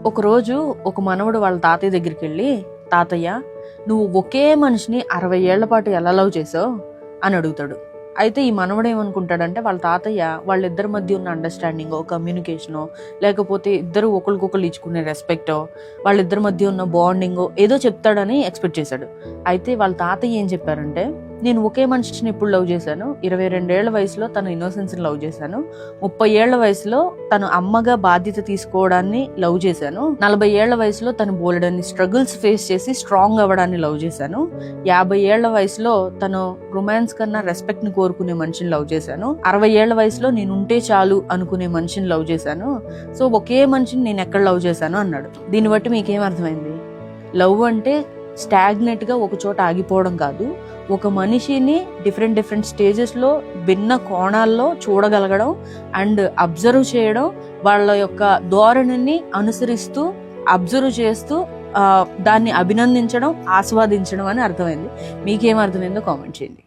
ఒకరోజు ఒక మనవడు వాళ్ళ తాతయ్య దగ్గరికి వెళ్ళి, తాతయ్య నువ్వు ఒకే మనిషిని 60 ఏళ్ల పాటు ఎలా లవ్ చేసావు అని అడుగుతాడు. అయితే ఈ మనవడు ఏమనుకుంటాడంటే వాళ్ళ తాతయ్య వాళ్ళిద్దరి మధ్య ఉన్న అండర్స్టాండింగో, కమ్యూనికేషనో, లేకపోతే ఇద్దరు ఒకరికొకరు ఇచ్చుకునే రెస్పెక్టో, వాళ్ళిద్దరి మధ్య ఉన్న బాండింగో ఏదో చెప్తాడని ఎక్స్పెక్ట్ చేశాడు. అయితే వాళ్ళ తాతయ్య ఏం చెప్పారంటే, నేను ఒకే మనిషిని ఎప్పుడు లవ్ చేశాను, 22 ఏళ్ల వయసులో తన ఇన్నోసెన్స్ని లవ్ చేశాను, 30 ఏళ్ల వయసులో తను అమ్మగా బాధ్యత తీసుకోవడాన్ని లవ్ చేశాను, 40 ఏళ్ల వయసులో తను బోలెడన్ని స్ట్రగుల్స్ ఫేస్ చేసి స్ట్రాంగ్ అవ్వడాన్ని లవ్ చేశాను, 50 ఏళ్ల వయసులో తను రొమాన్స్ కన్నా రెస్పెక్ట్ ని కోరుకునే మనిషిని లవ్ చేశాను, 60 ఏళ్ల వయసులో నేను ఉంటే చాలు అనుకునే మనిషిని లవ్ చేశాను. సో ఒకే మనిషిని నేను ఎక్కడ లవ్ చేశాను అన్నాడు. దీన్ని బట్టి మీకేం అర్థమైంది? లవ్ అంటే స్టాగ్నెట్ గా ఒక చోట ఆగిపోవడం కాదు, ఒక మనిషిని డిఫరెంట్ స్టేజెస్లో భిన్న కోణాల్లో చూడగలగడం అండ్ అబ్జర్వ్ చేయడం, వాళ్ళ యొక్క ధోరణిని అనుసరిస్తూ అబ్జర్వ్ చేస్తూ దాన్ని అభినందించడం, ఆస్వాదించడం అని అర్థమైంది. మీకేం అర్థమైందో కామెంట్ చేయండి.